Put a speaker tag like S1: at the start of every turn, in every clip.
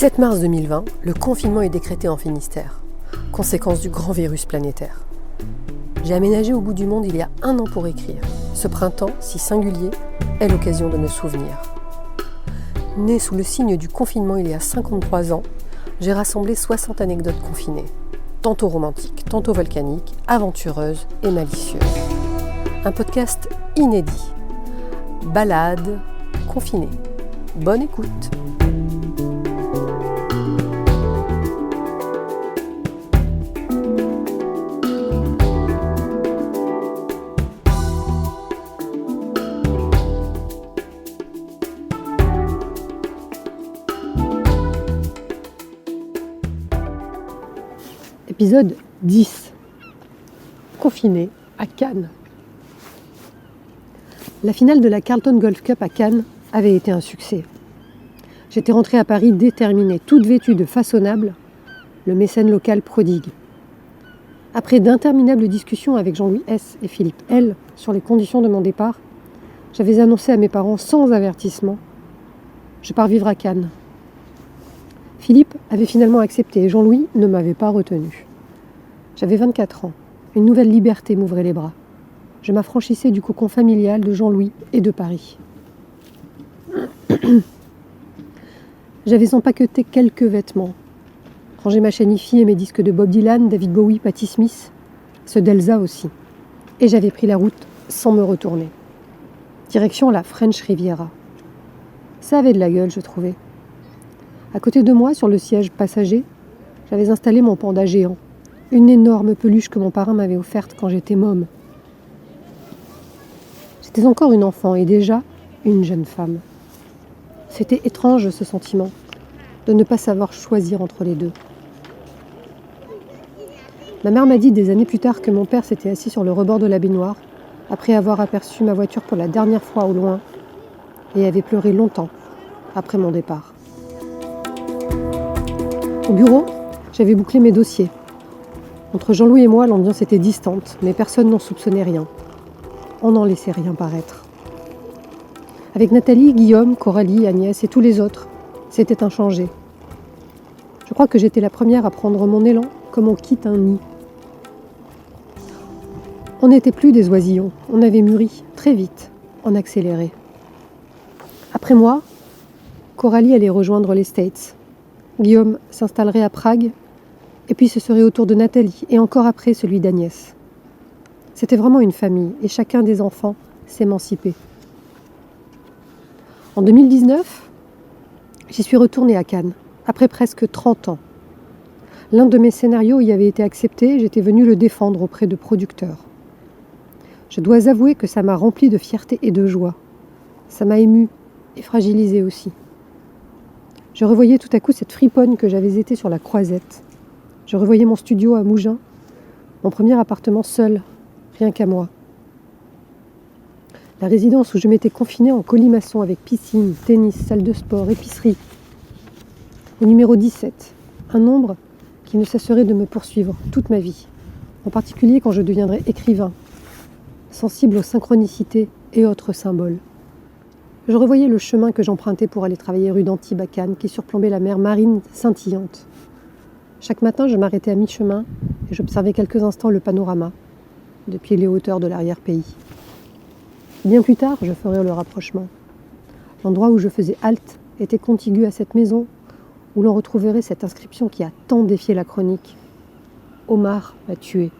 S1: 7 mars 2020, le confinement est décrété en Finistère, conséquence du grand virus planétaire. J'ai aménagé au bout du monde il y a 1 an pour écrire. Ce printemps, si singulier, est l'occasion de me souvenir. Né sous le signe du confinement il y a 53 ans, j'ai rassemblé 60 anecdotes confinées, tantôt romantiques, tantôt volcaniques, aventureuses et malicieuses. Un podcast inédit. Balade confinée. Bonne écoute. Épisode 10. Confiné à Cannes. La finale de la Carlton Golf Cup à Cannes avait été un succès. J'étais rentrée à Paris déterminée, toute vêtue de façonnable, le mécène local prodigue. Après d'interminables discussions avec Jean-Louis S. et Philippe L. sur les conditions de mon départ, j'avais annoncé à mes parents sans avertissement « Je pars vivre à Cannes ». Philippe avait finalement accepté et Jean-Louis ne m'avait pas retenu. J'avais 24 ans. Une nouvelle liberté m'ouvrait les bras. Je m'affranchissais du cocon familial de Jean-Louis et de Paris. J'avais empaqueté quelques vêtements. Rangé ma chaîne hi-fi et mes disques de Bob Dylan, David Bowie, Patti Smith, ceux d'Elsa aussi. Et j'avais pris la route sans me retourner. Direction la French Riviera. Ça avait de la gueule, je trouvais. À côté de moi, sur le siège passager, j'avais installé mon panda géant, une énorme peluche que mon parrain m'avait offerte quand j'étais môme. J'étais encore une enfant et déjà une jeune femme. C'était étrange ce sentiment, de ne pas savoir choisir entre les deux. Ma mère m'a dit des années plus tard que mon père s'était assis sur le rebord de la baignoire, après avoir aperçu ma voiture pour la dernière fois au loin, et avait pleuré longtemps après mon départ. Au bureau, j'avais bouclé mes dossiers. Entre Jean-Louis et moi, l'ambiance était distante, mais personne n'en soupçonnait rien. On n'en laissait rien paraître. Avec Nathalie, Guillaume, Coralie, Agnès et tous les autres, c'était inchangé. Je crois que j'étais la première à prendre mon élan comme on quitte un nid. On n'était plus des oisillons, on avait mûri très vite, en accéléré. Après moi, Coralie allait rejoindre les States. Guillaume s'installerait à Prague, et puis ce serait au tour de Nathalie, et encore après celui d'Agnès. C'était vraiment une famille, et chacun des enfants s'émancipait. En 2019, j'y suis retournée à Cannes, après presque 30 ans. L'un de mes scénarios y avait été accepté, j'étais venue le défendre auprès de producteurs. Je dois avouer que ça m'a rempli de fierté et de joie. Ça m'a émue et fragilisée aussi. Je revoyais tout à coup cette friponne que j'avais été sur la Croisette. Je revoyais mon studio à Mougins, mon premier appartement seul, rien qu'à moi. La résidence où je m'étais confinée en colimaçon avec piscine, tennis, salle de sport, épicerie. Au numéro 17, un nombre qui ne cesserait de me poursuivre toute ma vie, en particulier quand je deviendrai écrivain, sensible aux synchronicités et autres symboles. Je revoyais le chemin que j'empruntais pour aller travailler rue d'Antibes à Cannes, qui surplombait la mer marine scintillante. Chaque matin, je m'arrêtais à mi-chemin et j'observais quelques instants le panorama, depuis les hauteurs de l'arrière-pays. Bien plus tard, je ferai le rapprochement. L'endroit où je faisais halte était contigu à cette maison où l'on retrouverait cette inscription qui a tant défié la chronique. Omar m'a tué.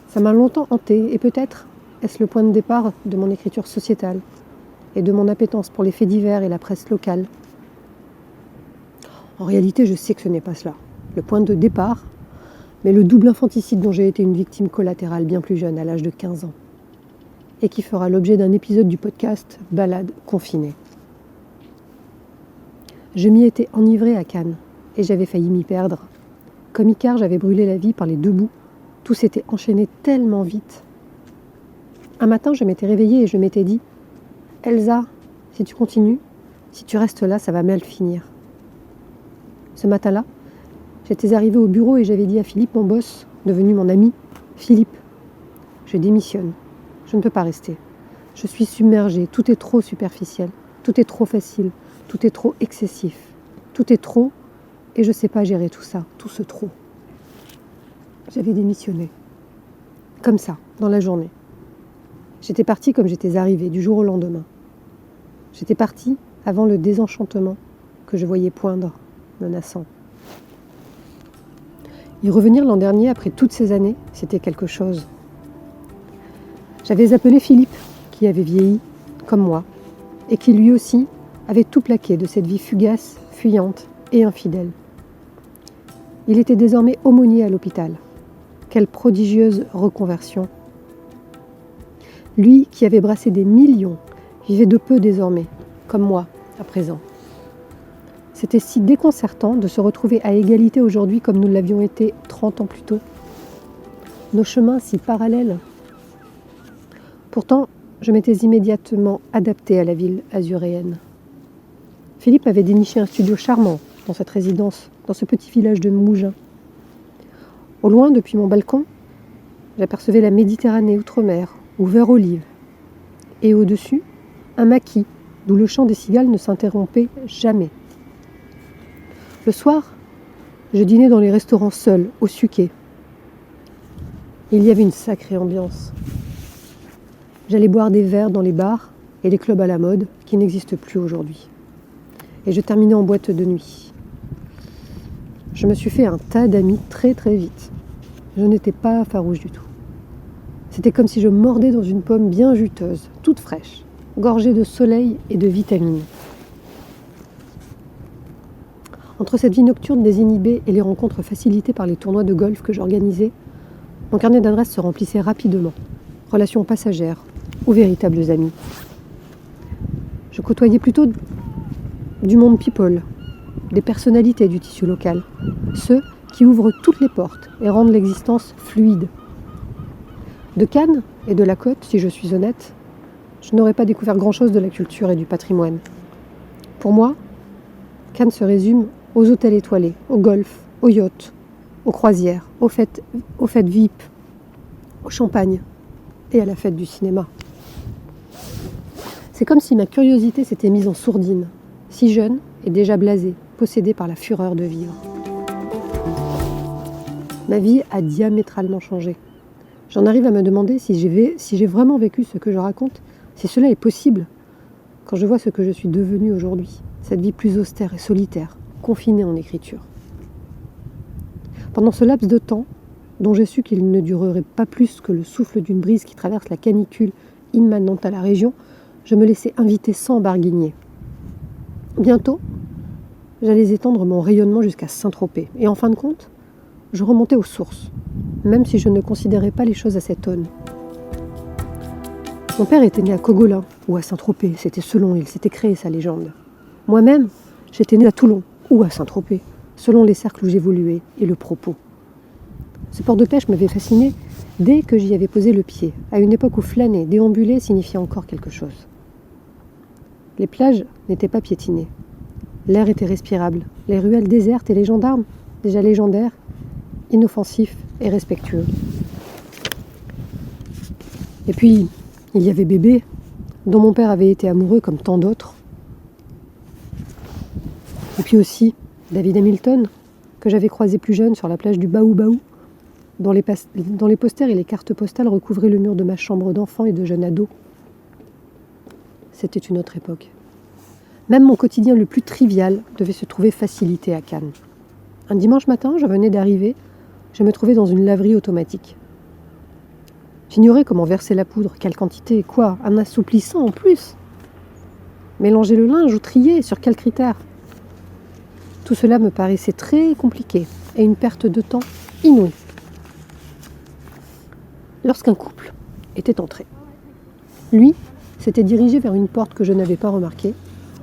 S1: Ça m'a longtemps hanté et peut-être est-ce le point de départ de mon écriture sociétale et de mon appétence pour les faits divers et la presse locale. En réalité, je sais que ce n'est pas cela. Le point de départ, mais le double infanticide dont j'ai été une victime collatérale bien plus jeune, à l'âge de 15 ans, et qui fera l'objet d'un épisode du podcast « Balade confinée ». Je m'y étais enivrée à Cannes, et j'avais failli m'y perdre. Comme Icare, j'avais brûlé la vie par les deux bouts. Tout s'était enchaîné tellement vite. Un matin, je m'étais réveillée et je m'étais dit « Elsa, si tu continues, si tu restes là, ça va mal finir ». Ce matin-là, j'étais arrivée au bureau et j'avais dit à Philippe, mon boss, devenu mon ami, « Philippe, je démissionne. Je ne peux pas rester. Je suis submergée. Tout est trop superficiel. Tout est trop facile. Tout est trop excessif. Tout est trop et je ne sais pas gérer tout ça, tout ce trop. J'avais démissionné. Comme ça, dans la journée. J'étais partie comme j'étais arrivée, du jour au lendemain. J'étais partie avant le désenchantement que je voyais poindre, menaçant. Y revenir l'an dernier, après toutes ces années, c'était quelque chose. J'avais appelé Philippe, qui avait vieilli, comme moi, et qui lui aussi avait tout plaqué de cette vie fugace, fuyante et infidèle. Il était désormais aumônier à l'hôpital. Quelle prodigieuse reconversion. Lui, qui avait brassé des millions, vivait de peu désormais, comme moi, à présent. C'était si déconcertant de se retrouver à égalité aujourd'hui comme nous l'avions été 30 ans plus tôt. Nos chemins si parallèles. Pourtant, je m'étais immédiatement adaptée à la ville azuréenne. Philippe avait déniché un studio charmant dans cette résidence, dans ce petit village de Mougins. Au loin, depuis mon balcon, j'apercevais la Méditerranée outre-mer, ou vert olive, et au-dessus, un maquis d'où le chant des cigales ne s'interrompait jamais. Le soir, je dînais dans les restaurants seuls, au Suquet. Il y avait une sacrée ambiance. J'allais boire des verres dans les bars et les clubs à la mode qui n'existent plus aujourd'hui. Et je terminais en boîte de nuit. Je me suis fait un tas d'amis très très vite. Je n'étais pas farouche du tout. C'était comme si je mordais dans une pomme bien juteuse, toute fraîche, gorgée de soleil et de vitamines. Entre cette vie nocturne désinhibée et les rencontres facilitées par les tournois de golf que j'organisais, mon carnet d'adresses se remplissait rapidement. Relations passagères ou véritables amis. Je côtoyais plutôt du monde people, des personnalités du tissu local, ceux qui ouvrent toutes les portes et rendent l'existence fluide. De Cannes et de la côte, si je suis honnête, je n'aurais pas découvert grand-chose de la culture et du patrimoine. Pour moi, Cannes se résume aux hôtels étoilés, au golf, aux yachts, aux croisières, aux fêtes VIP, au champagne et à la fête du cinéma. C'est comme si ma curiosité s'était mise en sourdine, si jeune et déjà blasée, possédée par la fureur de vivre. Ma vie a diamétralement changé. J'en arrive à me demander si j'ai vraiment vécu ce que je raconte, si cela est possible, quand je vois ce que je suis devenue aujourd'hui, cette vie plus austère et solitaire, confinée en écriture. Pendant ce laps de temps, dont j'ai su qu'il ne durerait pas plus que le souffle d'une brise qui traverse la canicule immanente à la région, je me laissais inviter sans barguigner. Bientôt, j'allais étendre mon rayonnement jusqu'à Saint-Tropez. Et en fin de compte, je remontais aux sources, même si je ne considérais pas les choses à cette aune. Mon père était né à Cogolin ou à Saint-Tropez, c'était selon il s'était créé sa légende. Moi-même, j'étais né à Toulon ou à Saint-Tropez, selon les cercles où j'évoluais et le propos. Ce port de pêche m'avait fasciné dès que j'y avais posé le pied, à une époque où flâner, déambuler signifiait encore quelque chose. Les plages n'étaient pas piétinées. L'air était respirable, les ruelles désertes et les gendarmes, déjà légendaires, inoffensifs et respectueux. Et puis, il y avait bébé, dont mon père avait été amoureux comme tant d'autres. Et puis aussi, David Hamilton, que j'avais croisé plus jeune sur la plage du Baou-Baou, dont les posters et les cartes postales recouvraient le mur de ma chambre d'enfant et de jeune ado. C'était une autre époque. Même mon quotidien le plus trivial devait se trouver facilité à Cannes. Un dimanche matin, je venais d'arriver, je me trouvais dans une laverie automatique. J'ignorais comment verser la poudre, quelle quantité, quoi, un assouplissant en plus. Mélanger le linge ou trier, sur quels critères? Tout cela me paraissait très compliqué et une perte de temps inouïe. Lorsqu'un couple était entré, lui s'était dirigé vers une porte que je n'avais pas remarquée,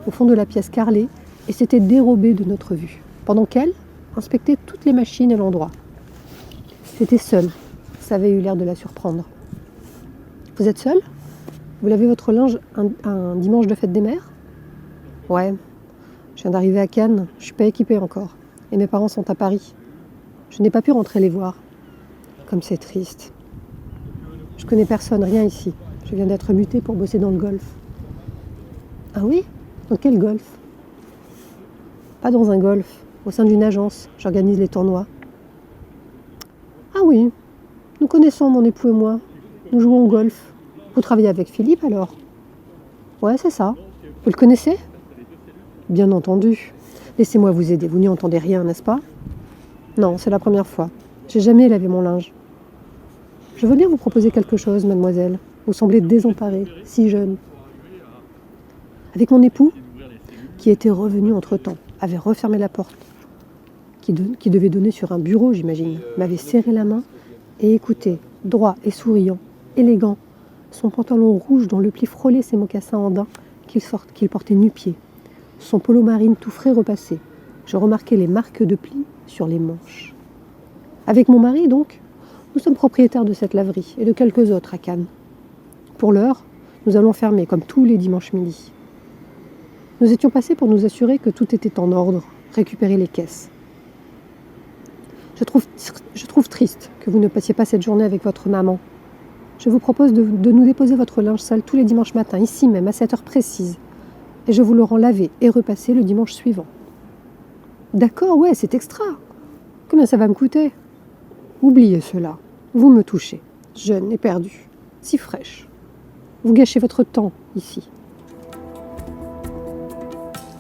S1: au fond de la pièce carrelée, et s'était dérobé de notre vue, pendant qu'elle inspectait toutes les machines à l'endroit. J'étais seule, ça avait eu l'air de la surprendre. « Vous êtes seule? Vous lavez votre linge un dimanche de fête des mères ?»« Ouais, je viens d'arriver à Cannes, je suis pas équipée encore, et mes parents sont à Paris. Je n'ai pas pu rentrer les voir. Comme c'est triste. Je connais personne, rien ici. Je viens d'être mutée pour bosser dans le golf. »« Ah oui? Dans quel golf ? » pas dans un golf, au sein d'une agence, j'organise les tournois. Ah oui, nous connaissons mon époux et moi, nous jouons au golf. Vous travaillez avec Philippe alors? Ouais, c'est ça. Vous le connaissez? Bien entendu. Laissez-moi vous aider, vous n'y entendez rien, n'est-ce pas? Non, c'est la première fois. J'ai jamais lavé mon linge. Je veux bien vous proposer quelque chose, mademoiselle. Vous semblez désemparée, si jeune. Avec mon époux, qui était revenu entre-temps, avait refermé la porte, qui devait donner sur un bureau, j'imagine, m'avait serré la main et écouté, droit et souriant, élégant, son pantalon rouge dont le pli frôlait ses mocassins en daim qu'il portait nu-pied, son polo marine tout frais repassé. Je remarquais les marques de plis sur les manches. Avec mon mari, donc, nous sommes propriétaires de cette laverie et de quelques autres à Cannes. Pour l'heure, nous allons fermer comme tous les dimanches midi. Nous étions passés pour nous assurer que tout était en ordre, récupérer les caisses. Je trouve triste que vous ne passiez pas cette journée avec votre maman. Je vous propose de nous déposer votre linge sale tous les dimanches matins, ici même, à cette heure précise. Et je vous le rends lavé et repassé le dimanche suivant. D'accord, ouais, c'est extra. Combien ça va me coûter? Oubliez cela. Vous me touchez, jeune et perdue, si fraîche. Vous gâchez votre temps ici.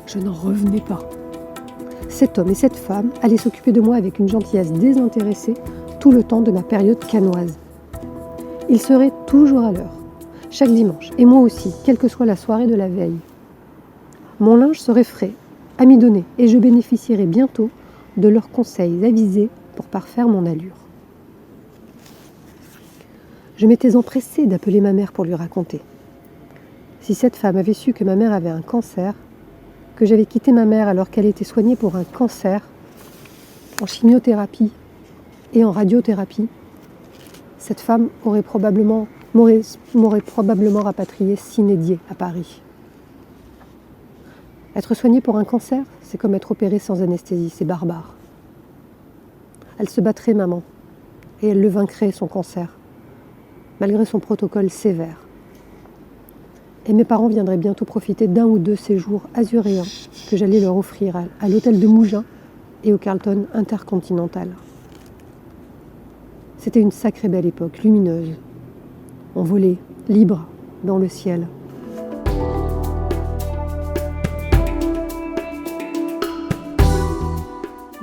S1: Je n'en revenais pas. Cet homme et cette femme allaient s'occuper de moi avec une gentillesse désintéressée tout le temps de ma période cannoise. Ils seraient toujours à l'heure, chaque dimanche, et moi aussi, quelle que soit la soirée de la veille. Mon linge serait frais, amidonné, et je bénéficierais bientôt de leurs conseils avisés pour parfaire mon allure. Je m'étais empressée d'appeler ma mère pour lui raconter. Si cette femme avait su que ma mère avait un cancer, que j'avais quitté ma mère alors qu'elle était soignée pour un cancer, en chimiothérapie et en radiothérapie, cette femme m'aurait probablement rapatriée sine die à Paris. Être soignée pour un cancer, c'est comme être opérée sans anesthésie, c'est barbare. Elle se battrait, maman, et elle le vaincrait, son cancer, malgré son protocole sévère. Et mes parents viendraient bientôt profiter d'un ou deux séjours azuréens que j'allais leur offrir à l'hôtel de Mougins et au Carlton Intercontinental. C'était une sacrée belle époque, lumineuse. On volait, libre, dans le ciel.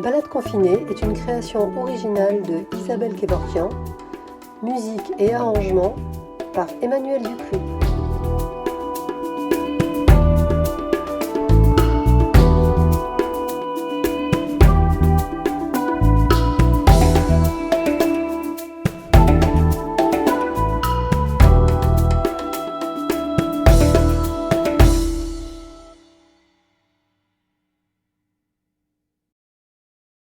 S1: Balade confinée est une création originale de Isabelle Kevorkian, musique et arrangement par Emmanuel Dupuis.